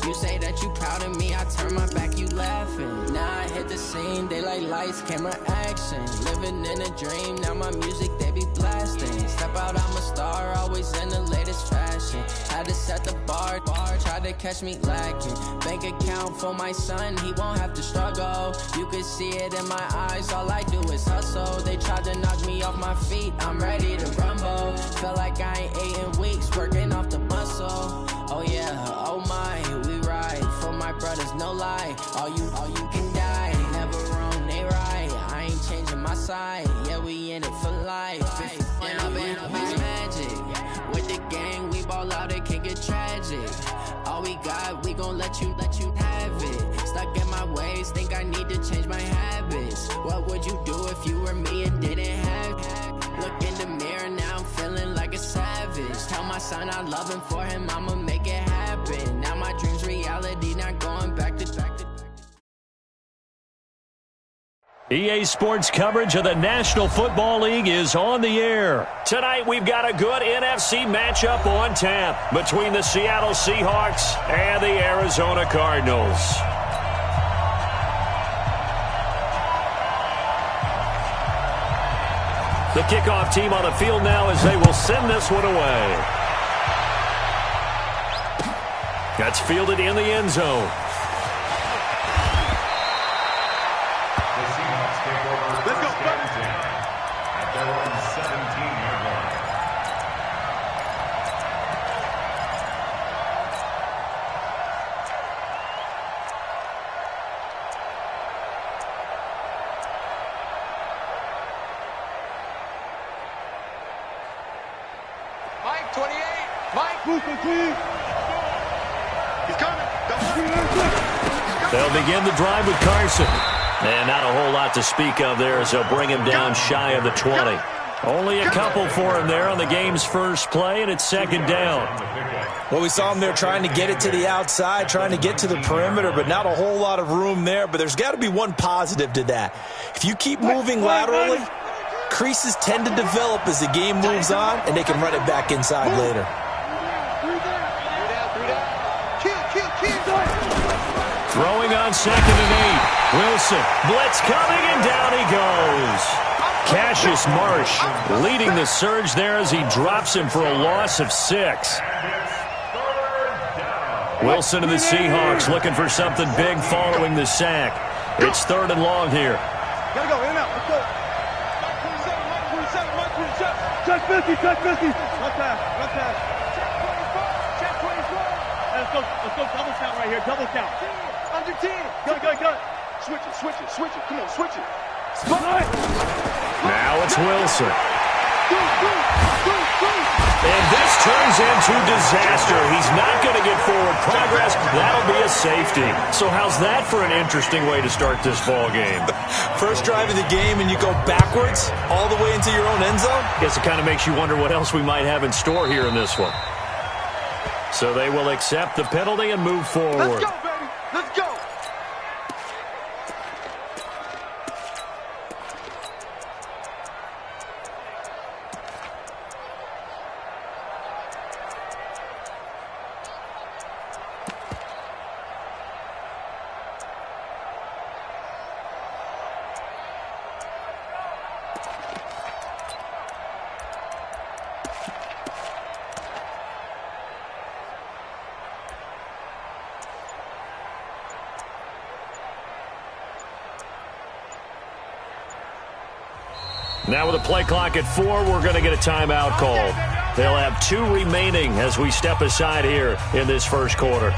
Speaker 14: You say that you proud of me, I turn my back, you laughing. Now I hit the scene, daylight lights, camera action. Living in a dream, now my music they be blasting. Step out, I'm a star, always in the latest fashion. Had to set the bar, try to catch me lacking. Bank account for my son, he won't have to struggle. You can see it in my eyes, all I do is hustle. They tried to knock me off my feet, I'm ready to rumble. Felt like I ain't ate in weeks, working off the muscle. Oh yeah, oh my, we ride for my brothers, no lie. All you can die, never wrong, they right. I ain't changing my side, yeah, we in it for life. And I've been magic. With the gang, we ball out, it can get tragic. All we got, we gon' let you have it. Stuck in my ways, think I need to change my habits. What would you do if you were me and didn't have? Look in the mirror, now I'm feeling like a savage. Tell my son I love him, for him I'ma make it happen. Now my dream's reality, not going back to.
Speaker 9: EA Sports coverage of the National Football League is on the air. Tonight we've got a good NFC matchup on tap between the Seattle Seahawks and the Arizona Cardinals. The kickoff team on the field now as they will send this one away. That's fielded in the end zone.
Speaker 11: Let's go, at their own 17-yard line.
Speaker 12: Mike, 28. Mike.
Speaker 8: He's coming.
Speaker 9: They'll begin the drive with Carson. And not a whole lot to speak of there as they'll bring him down shy of the 20. Only a couple for him there on the game's first play, and it's second down.
Speaker 10: Well, we saw him there trying to get it to the outside, trying to get to the perimeter, but not a whole lot of room there. But there's got to be one positive to that. If you keep moving laterally, creases tend to develop as the game moves on, and they can run it back inside later.
Speaker 9: Throwing on 2nd and 8. Wilson, blitz coming, and down he goes. Cassius Marsh leading the surge there as he drops him for a loss of 6. Wilson and the Seahawks looking for something big following the sack. It's 3rd and long here.
Speaker 8: Gotta go, in and out. Let's go. Check 50, check 50. Left pass. Check 24. Let's go double count right here, double count. Under 10. Go. Switch it. Come on, switch it.
Speaker 9: Now it's Wilson. And this turns into disaster. He's not going to get forward progress. That'll be a safety. So how's that for an interesting way to start this ball game?
Speaker 10: First drive of the game and you go backwards all the way into your own end zone?
Speaker 9: Guess it kind of makes you wonder what else we might have in store here in this one. So they will accept the penalty and move forward.
Speaker 8: Let's go, baby. Let's go.
Speaker 9: Now with a play clock at 4, we're going to get a timeout called. They'll have 2 remaining as we step aside here in this first quarter.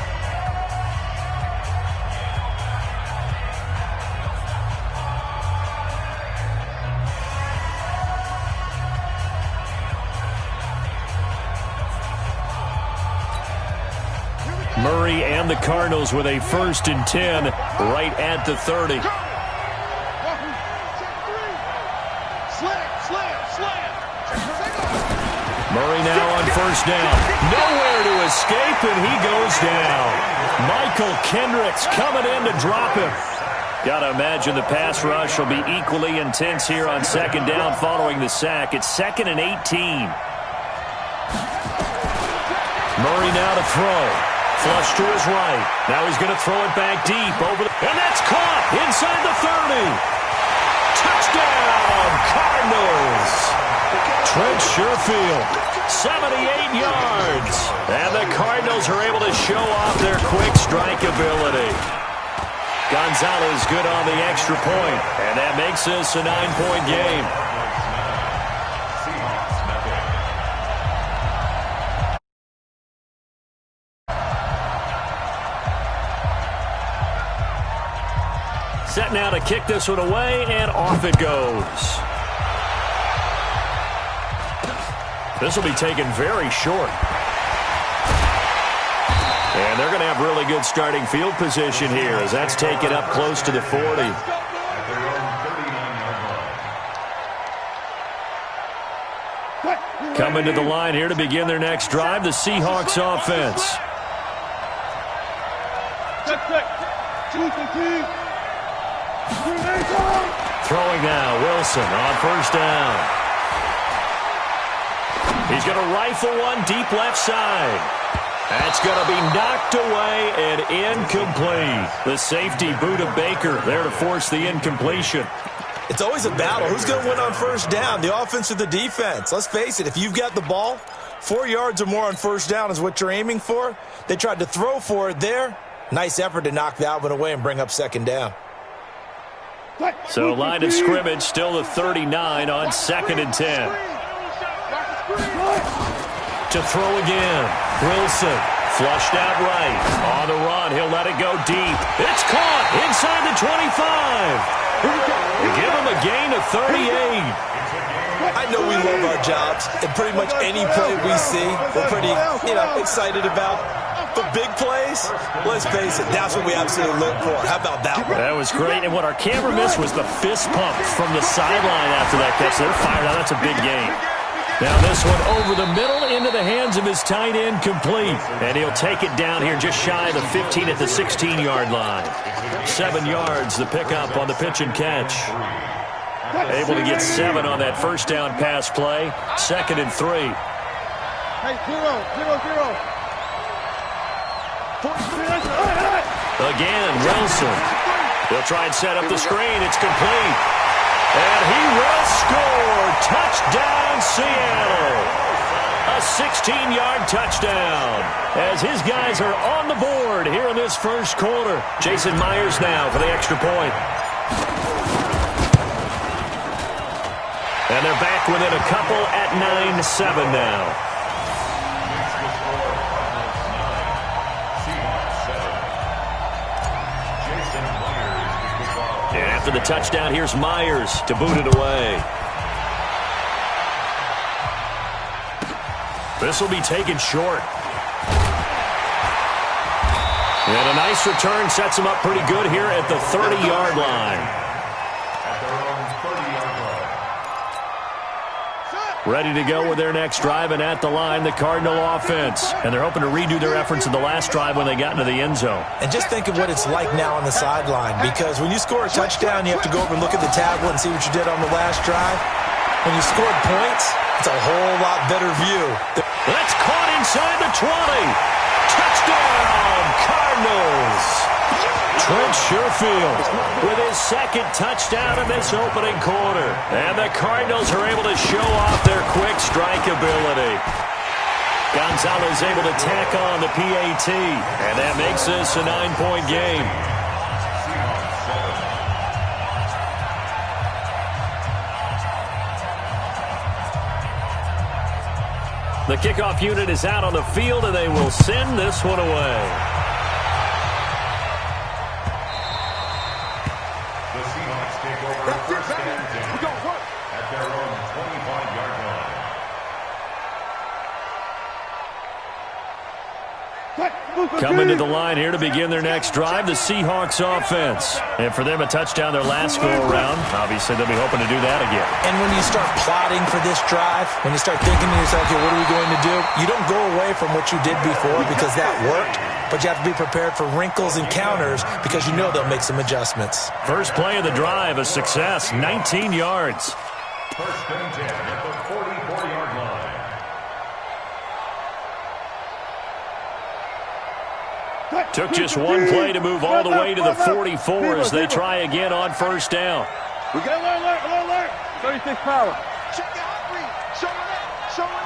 Speaker 9: Murray and the Cardinals with a 1st and 10 right at the 30. Murray now on first down. Nowhere to escape, and he goes down. Michael Kendricks coming in to drop him. Got to imagine the pass rush will be equally intense here on second down following the sack. It's 2nd and 18. Murray now to throw. Flush to his right. Now he's going to throw it back deep. And that's caught inside the 30. Touchdown, Cardinals. Trent Sherfield, 78 yards. And the Cardinals are able to show off their quick strike ability. Gonzalez good on the extra point. And that makes this a 9-point game. Set now to kick this one away, and off it goes. This will be taken very short. And they're going to have really good starting field position here as that's taken up close to the 40. Coming to the line here to begin their next drive, the Seahawks offense. Throwing now, Wilson on first down. He's going to rifle one deep left side. That's going to be knocked away and incomplete. The safety boot of Baker there to force the incompletion.
Speaker 10: It's always a battle. Who's going to win on first down, the offense or the defense? Let's face it, if you've got the ball, 4 yards or more on first down is what you're aiming for. They tried to throw for it there. Nice effort to knock that one away and bring up second down.
Speaker 9: So line of scrimmage still the 39 on 2nd and 10. To throw again. Wilson flushed out right. On the run, he'll let it go deep. It's caught inside the 25. Give him a gain of 38.
Speaker 10: I know we love our jobs, and pretty much any play we see, we're pretty, excited about. But big plays, let's face it, that's what we absolutely look for. How about that one?
Speaker 9: That was great, and what our camera missed was the fist pump from the sideline after that catch. They're fired out. That's a big gain. Now this one over the middle into the hands of his tight end, complete. And he'll take it down here just shy of the 15 at the 16-yard line. 7 yards, the pickup on the pitch and catch. Able to get 7 on that first down pass play. 2nd and 3.
Speaker 8: Hey, 0-0-0.
Speaker 9: Again, Wilson. They'll try and set up the screen. It's complete. And he will score. Touchdown, Seattle. A 16-yard touchdown. As his guys are on the board here in this first quarter. Jason Myers now for the extra point. And they're back within a couple at 9-7 now. After the touchdown, here's Myers to boot it away. This will be taken short. And a nice return sets him up pretty good here at the 30-yard line. Ready to go with their next drive, and at the line, the Cardinal offense. And they're hoping to redo their efforts in the last drive when they got into the end zone.
Speaker 10: And just think of what it's like now on the sideline, because when you score a touchdown, you have to go over and look at the tablet and see what you did on the last drive. When you scored points, it's a whole lot better view.
Speaker 9: That's caught inside the 20. Touchdown, Cardinals. Trent Sherfield with his second touchdown in this opening quarter. And the Cardinals are able to show off their quick strike ability. Gonzalez able to tack on the PAT. And that makes this a 9-point game. The kickoff unit is out on the field, and they will send this one away. Coming to the line here to begin their next drive, the Seahawks offense. And for them, a touchdown their last go-around. Obviously, they'll be hoping to do that again.
Speaker 10: And when you start plotting for this drive, when you start thinking to yourself, okay, what are we going to do? You don't go away from what you did before because that worked, but you have to be prepared for wrinkles and counters because you know they'll make some adjustments.
Speaker 9: First play of the drive, a success, 19 yards.
Speaker 11: First and 10 at the 44-yard line.
Speaker 9: Took just one play to move all the way to the 44 as they try again on first down.
Speaker 8: We got alert. 36 power.
Speaker 12: Check it out, Reed. Show it.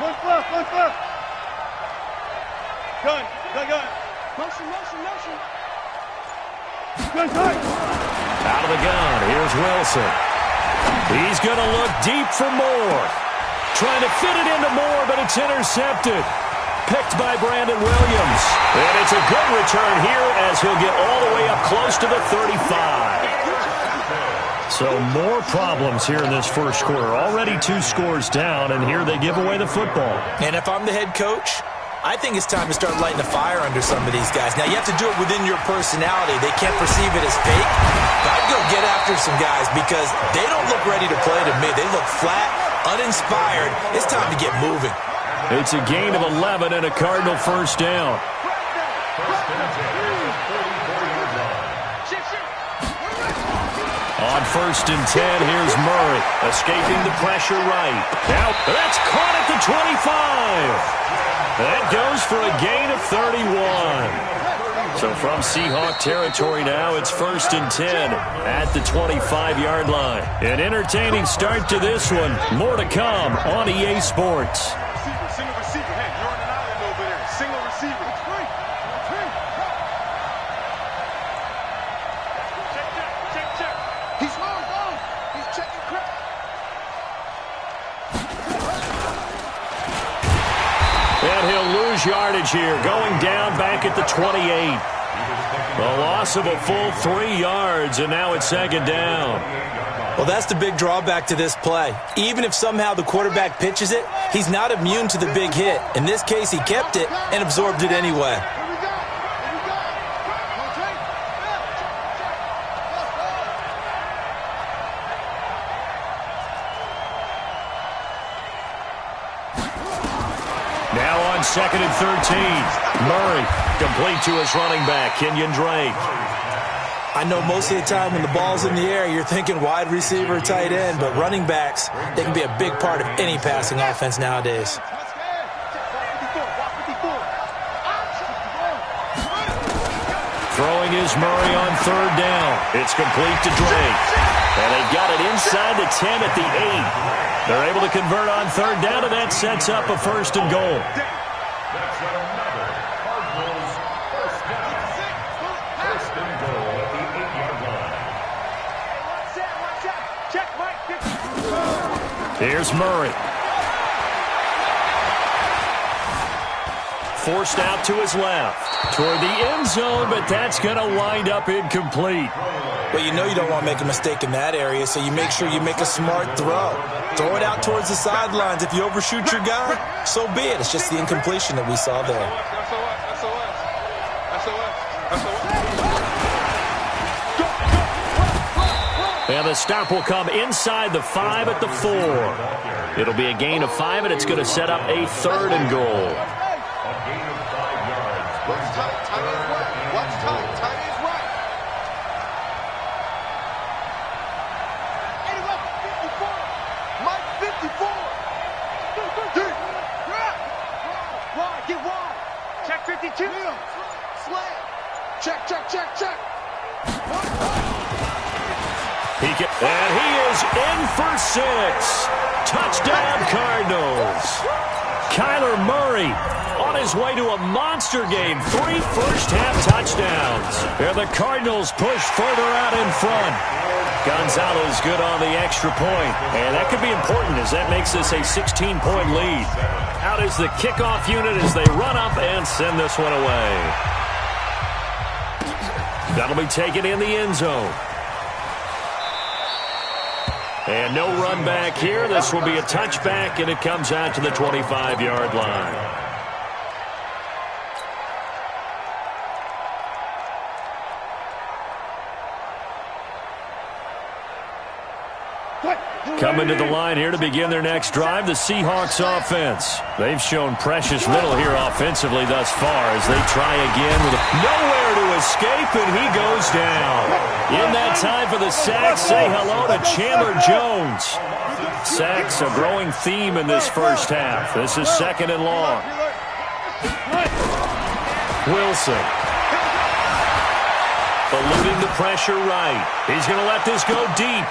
Speaker 8: One left. Gun.
Speaker 12: Motion.
Speaker 8: Gun tight.
Speaker 9: Out of the gun, here's Wilson. He's going to look deep for Moore. Trying to fit it into Moore, but it's intercepted. Picked by Brandon Williams. And it's a good return here as he'll get all the way up close to the 35. So more problems here in this first quarter. Already 2 scores down, and here they give away the football.
Speaker 10: And if I'm the head coach, I think it's time to start lighting the fire under some of these guys. Now, you have to do it within your personality. They can't perceive it as fake. But I'd go get after some guys because they don't look ready to play to me. They look flat, uninspired. It's time to get moving.
Speaker 9: It's a gain of 11 and a Cardinal first down. On first and 10, here's Murray. Escaping the pressure right. Now, that's caught at the 25. That goes for a gain of 31. So from Seahawk territory now, it's first and 10 at the 25-yard line. An entertaining start to this one. More to come on EA Sports.
Speaker 8: Single receiver. Hey, you're on an island over there. Single receiver. It's free. Check.
Speaker 12: He's long. He's checking crap.
Speaker 9: And he'll lose yardage here, going down back at the 28. A loss of a full 3 yards, and now it's second down.
Speaker 10: Well, that's the big drawback to this play. Even if somehow the quarterback pitches it, he's not immune to the big hit. In this case, he kept it and absorbed it anyway.
Speaker 9: Now on second and 13. Murray complete to his running back, Kenyon Drake.
Speaker 10: I know most of the time when the ball's in the air, you're thinking wide receiver, tight end, but running backs, they can be a big part of any passing offense nowadays.
Speaker 9: Throwing is Murray on third down. It's complete to Drake. And they got it inside the 10 at the 8. They're able to convert on third down, and that sets up a first and goal.
Speaker 11: That's another Cardinals first down. First and goal at the 8-yard line.
Speaker 12: Watch out. Check, Mike.
Speaker 9: Here's Murray. Forced out to his left. Toward the end zone, but that's going to wind up incomplete.
Speaker 10: Well, you know you don't want to make a mistake in that area, so you make sure you make a smart throw. Throw it out towards the sidelines. If you overshoot your guy, so be it. It's just the incompletion that we saw there.
Speaker 9: And the stop will come inside the 5 at the 4. It'll be a gain of 5, and it's going to set up a third and goal.
Speaker 12: Check 52. Slam. Check.
Speaker 9: And he is in for 6. Touchdown, Cardinals. Kyler Murray on his way to a monster game. 3 first-half touchdowns. And the Cardinals push further out in front. Gonzalez good on the extra point. And that could be important as that makes this a 16-point lead. Out is the kickoff unit as they run up and send this one away. That'll be taken in the end zone. And no run back here. This will be a touchback, and it comes out to the 25-yard line. Coming to the line here to begin their next drive, the Seahawks offense. They've shown precious little here offensively thus far as they try again with nowhere to escape, and he goes down. In that time for the sack, say hello to Chandler Jones. Sacks a growing theme in this first half. This is 2nd and long. Wilson. Eluding the pressure right. He's going to let this go deep.